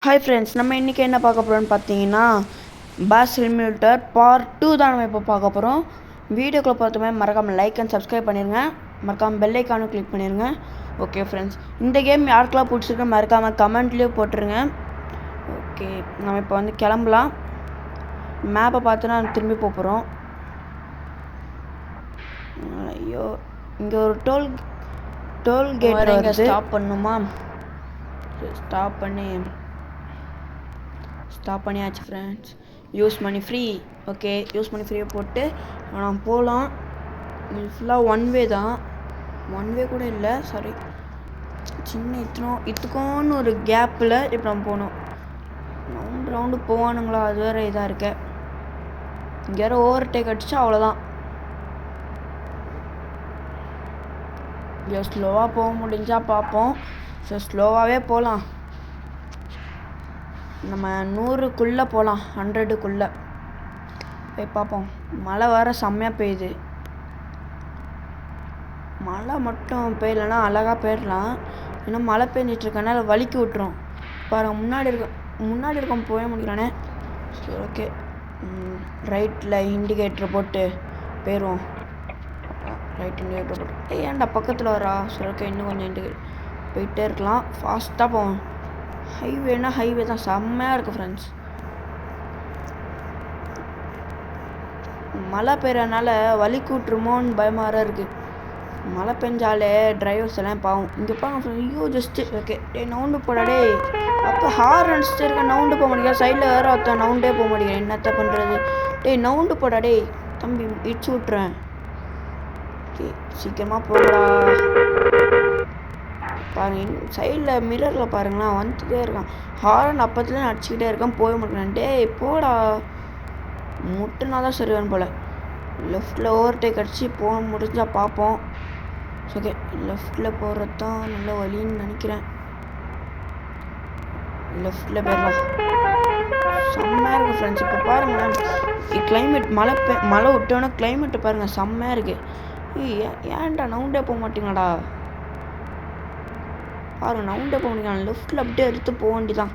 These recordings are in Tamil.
ஹாய் ஃப்ரெண்ட்ஸ், நம்ம இன்றைக்கி என்ன பார்க்க போகிறோம்னு பார்த்தீங்கன்னா பஸ் சிமுலேட்டர் பார்ட் 2 தான் நம்ம இப்போ பார்க்க போகிறோம். வீடியோக்குள்ளே பார்த்தோமே மறக்காமல் லைக் அண்ட் சப்ஸ்கிரைப் பண்ணிடுங்க. மறக்காமல் பெல் ஐக்கானும் கிளிக் பண்ணிடுங்க. ஓகே ஃப்ரெண்ட்ஸ், இந்த கேம் யாருக்கெல்லாம் பிடிச்சிருக்கு மறக்காமல் கமெண்ட்லேயே போட்டுருங்க. ஓகே, நம்ம இப்போ வந்து கிளம்பலாம். மேப்பை பார்த்து நான் திரும்பி போகிறோம். ஐயோ, இங்கே ஒரு டோல் கேட் இங்கே ஸ்டாப் பண்ணுமா? ஸ்டாப் பண்ணியாச்சு friends. Use money free. Okay, use money ஃப்ரீயை போட்டு நான் போகலாம். இது ஃபுல்லாக ஒன் வே தான். ஒன் வே கூட இல்லை, சாரி, சின்ன இத்துக்கோன்னு ஒரு கேப்பில் இப்போ நம்ம போகணும். ரவுண்டு போவானுங்களா? அது வேறு இதாக இருக்க. இங்கே யாரும் ஓவர்டேக் அடிச்சா அவ்வளோதான். இங்கே ஸ்லோவாக போக முடிஞ்சால் பார்ப்போம். ஸோ ஸ்லோவாகவே போகலாம். நம்ம 100க்குள்ளே போகலாம், 100க்குள்ளே போய் பார்ப்போம். மழை வேறு செம்மையாக பெய்யுது. மழை மட்டும் பெய்யலைன்னா அழகாக போயிடலாம். ஏன்னா மழை பெஞ்சிட்ருக்கனால வலிக்கி விட்டுரும். பாருங்கள், முன்னாடி இருக்கோம் போய முடியலானே. சரி, ஓகே, ரைட்டில் இண்டிகேட்டரை போட்டு போயிடுவோம். ரைட் இண்டிகேட்டர் போட்டு ஏன்டா பக்கத்தில் வரா? சரி, ஓகே, இன்னும் கொஞ்சம் இண்டிகேட் போயிட்டே இருக்கலாம். ஃபாஸ்ட்டாக போவோம். ஹைவேனா ஹைவே தான், செம்மையாக இருக்குது ஃப்ரெண்ட்ஸ். மழை பெய்யறனால வலிக்கு விட்டுருமோன்னு பயமாக இருக்குது. மழை பெஞ்சாலே டிரைவர்ஸ் எல்லாம் பாவம். இங்கே பாருங்க, ஐயோ ஜஸ்ட்டு ஓகே. நவுண்டு போடாடே. அப்போ ஹார் அடிச்சுட்டு இருக்க, நவுண்டு போக முடியாது. சைடில் வேறு ஒருத்தன் நவுண்டே போக முடியாது. என்னத்த பண்ணுறது? நவுண்டு போடாடே தம்பி, இடிச்சு விட்றேன். ஓகே, சீக்கிரமாக போகலா. பாருங்க, சைடில் மிரரில் பாருங்களேன், வந்துட்டே இருக்கான். ஹாரன் அப்பத்துலேயும் அடிச்சுக்கிட்டே இருக்கான். போக முடியல. போடா, முட்டுனா தான் சரிவான் போல். லெஃப்டில் ஓவர்டேக் அடித்து போக முடிஞ்சால் பார்ப்போம். ஓகே, லெஃப்டில் போகிறது தான் நல்ல வழின்னு நினைக்கிறேன். லெஃப்டில் போயிடலாம். செம்மையாக இருக்குது ஃப்ரெண்ட்ஸ். இப்போ பாருங்களேன், கிளைமேட் மழை விட்டோன்னா கிளைமேட்டை பாருங்கள், செம்மையாக இருக்குது. ஏன்டா நவுண்டே போக மாட்டீங்களாடா? பாருங்க, நவுண்டே போக முடியும். லெஃப்ட்டில் அப்படியே எடுத்து போக வேண்டிதான்.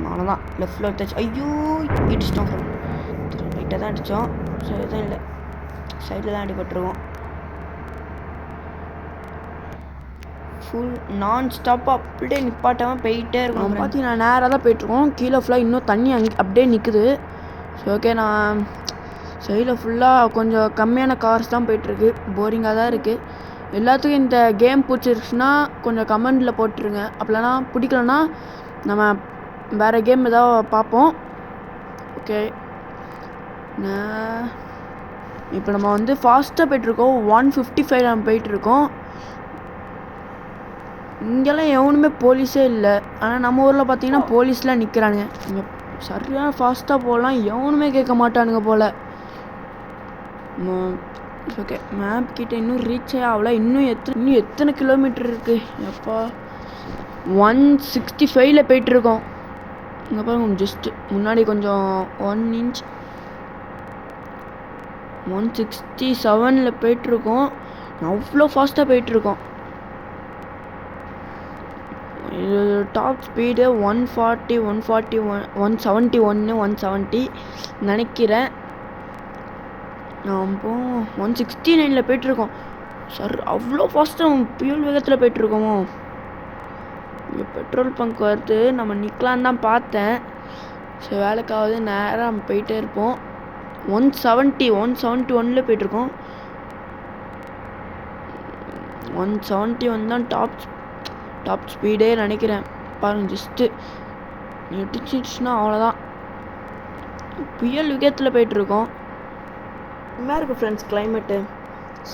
அவ்வளோதான், லெஃப்ட்டில் எடுத்தாச்சு. ஐயோ, இடிச்சிட்டோம். ரைட்டாக தான் அடித்தோம். சரி தான், இல்லை சைடில் தான் அடிபட்டுருவோம். ஃபுல் நான் ஸ்டாப்பாக அப்படியே நிப்பாட்டாமல் போயிட்டே இருக்கோம். பார்த்தீங்கன்னா நேராக தான் போயிட்டுருக்கோம். கீழே ஃபுல்லாக இன்னும் தண்ணி அப்படியே நிற்குது. ஸோ ஓகே, நான் சைடில் ஃபுல்லாக கொஞ்சம் கம்மியான கார்ஸ் தான் போயிட்டுருக்கு. போரிங்காக தான் இருக்குது. எல்லாத்துக்கும் இந்த கேம் பிடிச்சிருச்சுன்னா கொஞ்சம் கமெண்டில் போட்டுருங்க. அப்படின்னா பிடிக்கலன்னா நம்ம வேறு கேம் ஏதாவது பார்ப்போம். ஓகே, இப்போ நம்ம வந்து ஃபாஸ்ட்டாக போய்ட்டுருக்கோம். 155 நம்ம போயிட்டுருக்கோம். இங்கெல்லாம் எவனுமே போலீஸே இல்லை. ஆனால் நம்ம ஊரில் பார்த்தீங்கன்னா போலீஸ்லாம் நிற்கிறானுங்க. இங்கே சரியான ஃபாஸ்ட்டாக போகலாம், எவனுமே கேட்க மாட்டானுங்க போல். ஓகே, மேப் கிட்ட இன்னும் ரீச் ஆகல. இன்னும் எத்தனை கிலோமீட்டர் இருக்குது? எப்பா, 165 போயிட்டுருக்கோம். இங்கே பாருங்க, ஜஸ்ட்டு முன்னாடி கொஞ்சம் 1 இன்ச் 167 போயிட்டுருக்கோம். அவ்வளோ ஃபாஸ்ட்டாக போயிட்டுருக்கோம். இது டாப் ஸ்பீடு 140 171 170 நினைக்கிறேன். இப்போ 169 போயிட்டுருக்கோம். சார், அவ்வளோ ஃபாஸ்ட்டாக பியூல் வேகத்தில் போயிட்டுருக்கோமோ? இங்கே பெட்ரோல் பங்க் வருது, நம்ம நிற்கலான்னு தான் பார்த்தேன். சரி, வேலைக்காவது நேராக நம்ம போயிட்டே இருப்போம். 171 போயிட்டுருக்கோம். 171 தான் டாப் ஸ்பீடே நினைக்கிறேன். பாருங்கள், ஜஸ்ட்டு நெட்டிச்சிடுச்சுன்னா அவ்வளோதான். புயல் வேகத்தில் போயிட்டுருக்கோம். செம்மையாக இருக்குது ஃப்ரெண்ட்ஸ். கிளைமேட்டு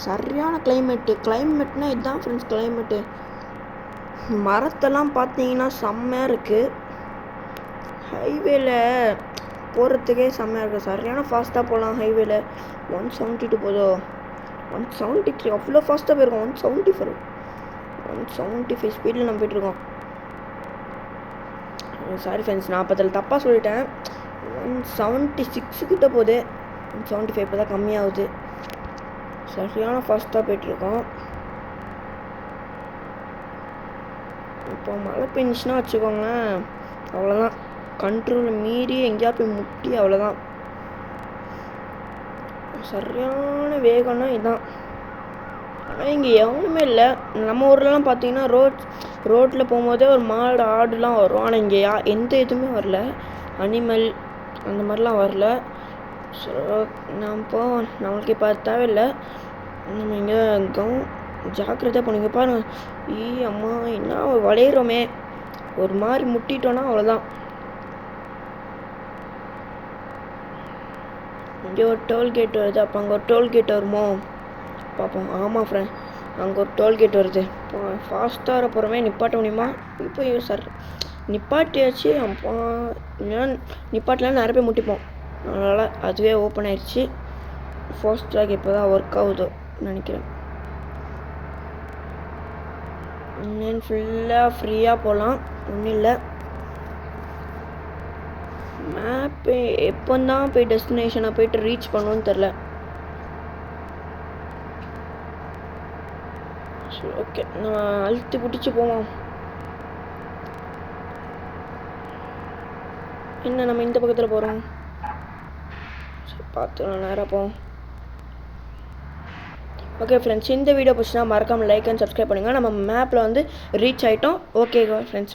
சரியான கிளைமேட்னா இதுதான் ஃப்ரெண்ட்ஸ் கிளைமேட்டு. மரத்தெல்லாம் பார்த்தீங்கன்னா செம்மையாக இருக்குது. ஹைவேல போகிறதுக்கே செம்மையாக இருக்குது. சரியான ஃபாஸ்ட்டாக போகலாம் ஹைவேல. 172 போதோ, 173 அவ்வளோ ஃபாஸ்ட்டாக போயிருக்கோம். 175 ஸ்பீடில் நம்ம போய்ட்டுருக்கோம். சாரி ஃப்ரெண்ட்ஸ், நான் அப்போதில் தப்பாக சொல்லிட்டேன். 176 கிட்ட போகுது. 175 இப்போ தான் கம்மியாகுது. சரியான ஃபாஸ்ட்டாக போய்ட்டுருக்கோம். இப்போ மழை பெஞ்சிச்சுன்னா வச்சுக்கோங்களேன், அவ்வளோதான். கண்ட்ரோல் மீறி எங்கேயா போய் முட்டி அவ்வளோதான். சரியான வேகம்னா இதுதான். ஆனால் இங்கே எவனுமே இல்லை. நம்ம ஊர்லலாம் பார்த்தீங்கன்னா ரோட்டில் போகும்போதே ஒரு மாடு ஆடுலாம் வரும். ஆனால் இங்கே எந்த இதுவுமே வரல. அனிமல் அந்த மாதிரிலாம் வரல. ஸோ நம்மளுக்கு இப்போ அது தேவையில்லை. நம்ம இங்கே ஜாக்கிரதையாக போனீங்க பாருங்க. அம்மா என்ன வளையிறோமே, ஒரு மாதிரி முட்டிட்டோன்னா அவ்வளோதான். இங்கே ஒரு டோல்கேட் வருது. அப்போ அங்கே ஒரு டோல்கேட் வருமோ பார்ப்போம். ஆமாம் ஃப்ரெண்ட், அங்கே ஒரு டோல்கேட் வருது. ஃபாஸ்ட்டாக வர போகிறோமே, நிப்பாட்ட முடியுமா? இப்போ சார் நிப்பாட்டியாச்சு. அப்போ நிப்பாட்டலாம் நிறைய பேர் முட்டிப்போம். அதனால் அதுவே ஓப்பன் ஆயிடுச்சு. ஃபாஸ்ட்ராக் இப்போ தான் ஒர்க் ஆகுதோ நினைக்கிறேன். இன்னும் ஃபுல்லாக ஃப்ரீயாக போகலாம். ஒன்றும் இல்லை. மேப்பு எப்போ தான் போய் டெஸ்டினேஷனை போயிட்டு ரீச் பண்ணுவோன்னு தெரில. சரி, ஓகே, நம்ம அழுத்தி பிடிச்சி போவோம். என்ன நம்ம இந்த பக்கத்தில் போகிறோம். சரி, பார்த்துக்கலாம், நேராக போவோம். ஓகே ஃப்ரெண்ட்ஸ், இந்த வீடியோ பிடிச்சினா மறக்காமல் லைக் அண்ட் சப்ஸ்கிரைப் பண்ணுங்கள். நம்ம மேப்பில் வந்து ரீச் ஆகிட்டோம். Okay friends.